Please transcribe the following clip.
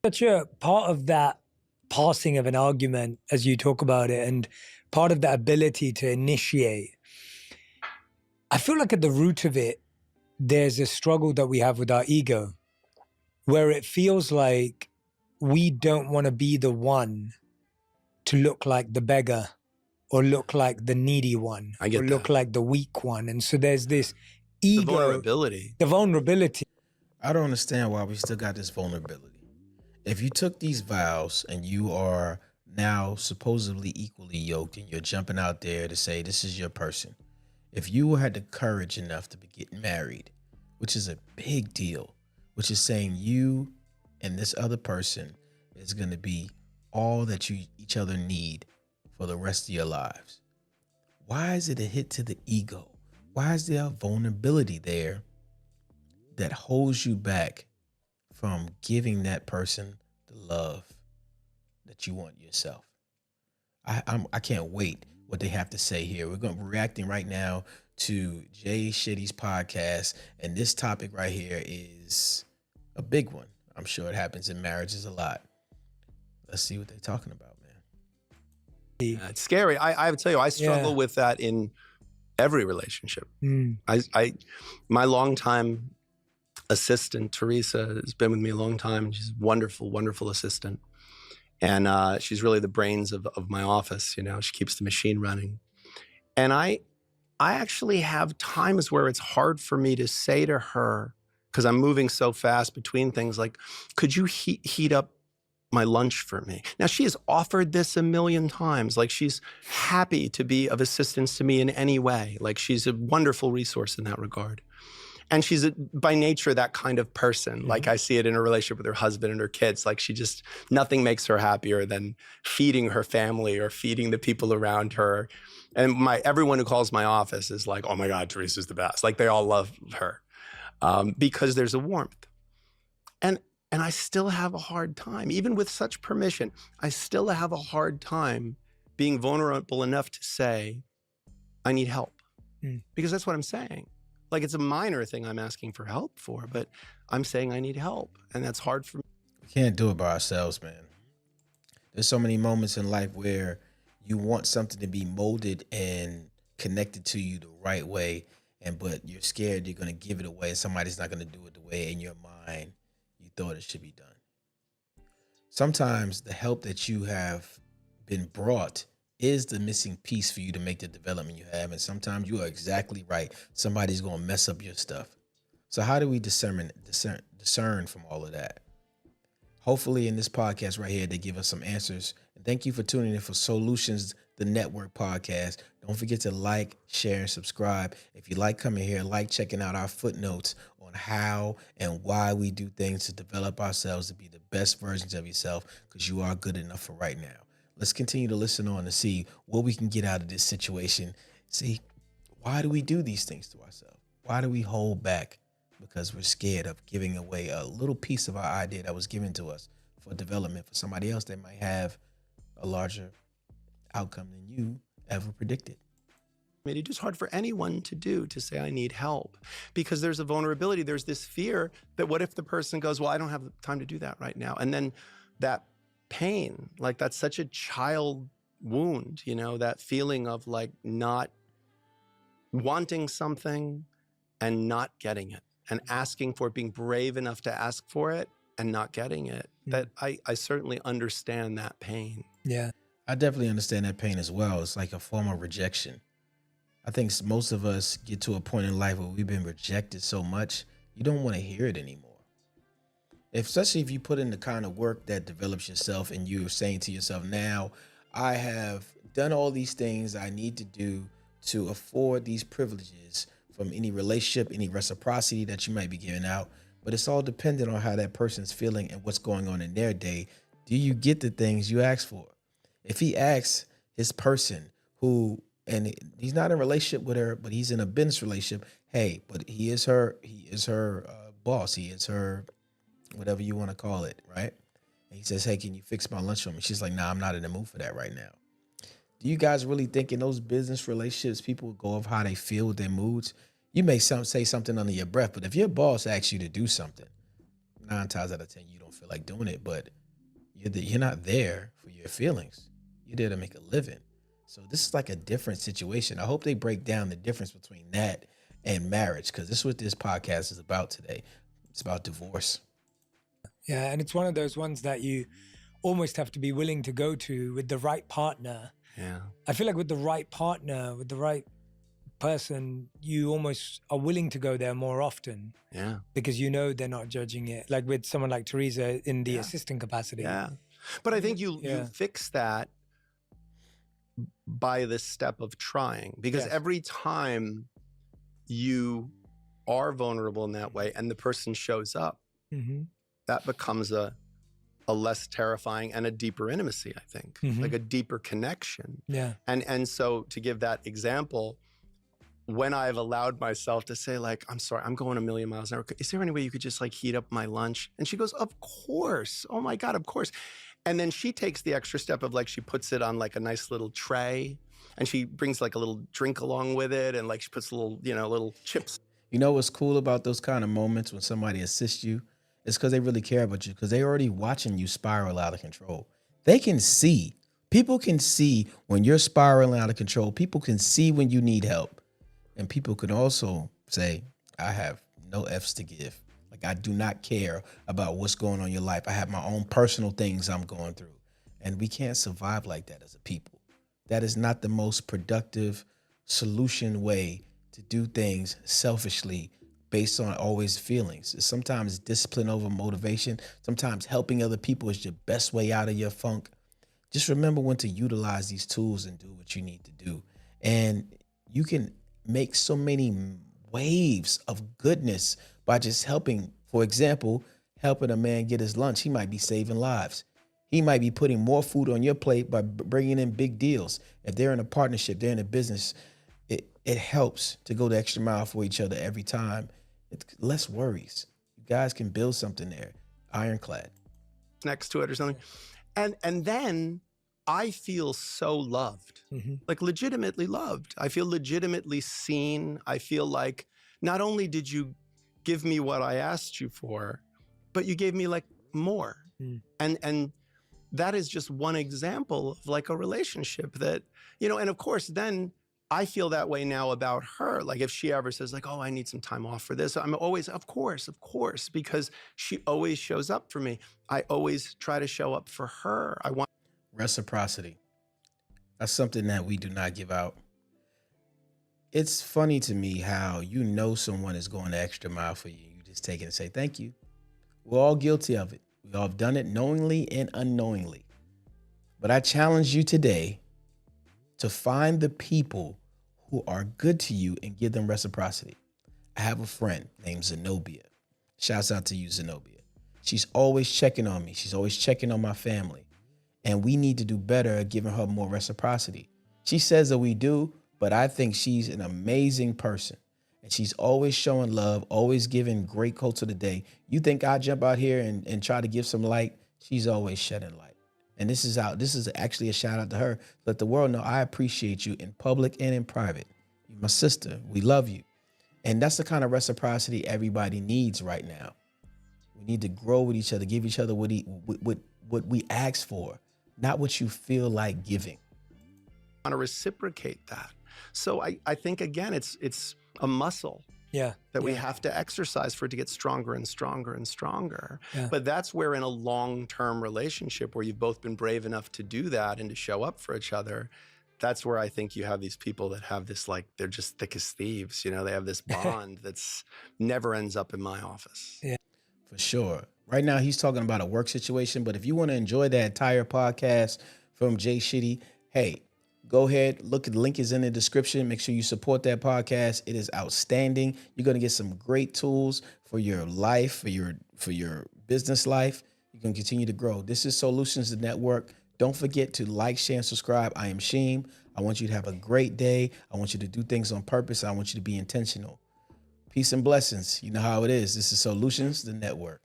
Such a part of that passing of an argument, as you talk about it, and part of that ability to initiate, I feel like at the root of it, there's a struggle that we have with our ego, where it feels like we don't want to be the one to look like the beggar or look like the needy one or look like the weak one. And so there's this ego. The vulnerability. I don't understand why we still got this vulnerability. If you took these vows and you are now supposedly equally yoked and you're jumping out there to say this is your person, if you had the courage enough to be getting married, which is a big deal, which is saying you and this other person is going to be all that you each other need for the rest of your lives, why is it a hit to the ego? Why is there a vulnerability there that holds you back from giving that person the love that you want yourself? I can't wait what they have to say here. We're reacting right now to Jay Shetty's podcast, and this topic right here is a big one. I'm sure it happens in marriages a lot. Let's see what they're talking about, man. It's scary. I have to tell you, I struggle with that in every relationship. My longtime assistant, Teresa, has been with me a long time. She's a wonderful, wonderful assistant. And she's really the brains of my office. You know, she keeps the machine running. And I actually have times where it's hard for me to say to her, because I'm moving so fast between things, like, could you heat up my lunch for me? Now, she has offered this a million times. Like, she's happy to be of assistance to me in any way. Like, she's a wonderful resource in that regard. And she's by nature that kind of person. Mm-hmm. Like, I see it in her relationship with her husband and her kids. Like, nothing makes her happier than feeding her family or feeding the people around her. And everyone who calls my office is like, oh my God, Teresa's the best. Like, they all love her because there's a warmth. And I still have a hard time, even with such permission, I still have a hard time being vulnerable enough to say, I need help. Because that's what I'm saying. Like, it's a minor thing I'm asking for help for, but I'm saying I need help. And that's hard for me. We can't do it by ourselves, man. There's so many moments in life where you want something to be molded and connected to you the right way, but you're scared you're going to give it away and somebody's not going to do it the way in your mind you thought it should be done. Sometimes the help that you have been brought is the missing piece for you to make the development you have. And sometimes you are exactly right. Somebody's going to mess up your stuff. So how do we discern from all of that? Hopefully in this podcast right here, they give us some answers. And thank you for tuning in for SOULutions, the network podcast. Don't forget to like, share, and subscribe. If you like coming here, like checking out our footnotes on how and why we do things to develop ourselves to be the best versions of yourself, because you are good enough for right now. Let's continue to listen on to see what we can get out of this situation. See, why do we do these things to ourselves? Why do we hold back? Because we're scared of giving away a little piece of our idea that was given to us for development for somebody else that might have a larger outcome than you ever predicted. I mean, it's just hard for anyone to do, to say I need help, because there's a vulnerability. There's this fear that what if the person goes, well, I don't have the time to do that right now. And then that pain, like, that's such a child wound, you know, that feeling of like not wanting something and not getting it, and asking for it, being brave enough to ask for it and not getting it. That I certainly understand that pain. Yeah. I definitely understand that pain as well. It's like a form of rejection. I think most of us get to a point in life where we've been rejected so much, you don't want to hear it anymore. Especially if you put in the kind of work that develops yourself and you're saying to yourself, now I have done all these things I need to do to afford these privileges from any relationship, any reciprocity that you might be giving out. But it's all dependent on how that person's feeling and what's going on in their day. Do you get the things you ask for? If he asks his person who, and he's not in a relationship with her, but he's in a business relationship, hey, but he is her boss. He is her, whatever you want to call it, right? And he says, hey, can you fix my lunch for me? She's like, nah, I'm not in the mood for that right now. Do you guys really think in those business relationships, people go off how they feel with their moods? You may say something under your breath, but if your boss asks you to do something, 9 times out of 10, you don't feel like doing it, but you're not there for your feelings. You're there to make a living. So this is like a different situation. I hope they break down the difference between that and marriage, because this is what this podcast is about today. It's about divorce. Yeah, and it's one of those ones that you almost have to be willing to go to with the right partner. Yeah. I feel like with the right partner, with the right person, you almost are willing to go there more often. Yeah. Because you know they're not judging it. Like with someone like Teresa in the assistant capacity. Yeah. But I think you fix that by the step of trying, because every time you are vulnerable in that way and the person shows up, that becomes a less terrifying and a deeper intimacy, I think, like a deeper connection. Yeah. And so to give that example, when I've allowed myself to say like, I'm sorry, I'm going a million miles an hour. Is there any way you could just like heat up my lunch? And she goes, of course. Oh my God, of course. And then she takes the extra step of like, she puts it on like a nice little tray and she brings like a little drink along with it. And like she puts little, little chips. You know what's cool about those kind of moments when somebody assists you? It's because they really care about you, because they're already watching you spiral out of control. They can see. People can see when you're spiraling out of control. People can see when you need help. And people can also say, I have no F's to give. Like, I do not care about what's going on in your life. I have my own personal things I'm going through. And we can't survive like that as a people. That is not the most productive solution way to do things selfishly based on always feelings. Sometimes discipline over motivation. Sometimes helping other people is your best way out of your funk. Just remember when to utilize these tools and do what you need to do. And you can make so many waves of goodness by just helping. For example, helping a man get his lunch. He might be saving lives. He might be putting more food on your plate by bringing in big deals. If they're in a partnership, they're in a business, it helps to go the extra mile for each other every time. It's less worries. You guys can build something there, ironclad. Next to it or something. And then I feel so loved, like legitimately loved. I feel legitimately seen. I feel like not only did you give me what I asked you for, but you gave me like more. And that is just one example of like a relationship that, and of course, then I feel that way now about her. Like if she ever says like, oh, I need some time off for this, I'm always, of course, because she always shows up for me. I always try to show up for her. I want reciprocity. That's something that we do not give out. It's funny to me how someone is going the extra mile for you. You just take it and say, thank you. We're all guilty of it. We all have done it knowingly and unknowingly. But I challenge you today to find the people who are good to you and give them reciprocity. I have a friend named Zenobia. Shouts out to you, Zenobia. She's always checking on me. She's always checking on my family. And we need to do better at giving her more reciprocity. She says that we do, but I think she's an amazing person. And she's always showing love, always giving great quotes of the day. You think I jump out here and try to give some light? She's always shedding light. And this is actually a shout out to her. Let the world know I appreciate you in public and in private. You're my sister. We love you. And that's the kind of reciprocity everybody needs right now. We need to grow with each other, give each other what we ask for, not what you feel like giving. I want to reciprocate that. So I think, again, it's a muscle that we have to exercise for it to get stronger and stronger and stronger. Yeah. But that's where in a long-term relationship where you've both been brave enough to do that and to show up for each other, that's where I think you have these people that have this, like, they're just thick as thieves. They have this bond that's never ends up in my office. Yeah, for sure. Right now, he's talking about a work situation, but if you want to enjoy that entire podcast from Jay Shetty, hey, go ahead, look, the link is in the description. Make sure you support that podcast. It is outstanding. You're going to get some great tools for your life, for your business life. You can continue to grow. This is SOULutions, the network. Don't forget to like, share, and subscribe. I am Sheem. I want you to have a great day. I want you to do things on purpose. I want you to be intentional. Peace and blessings. You know how it is. This is SOULutions, the network.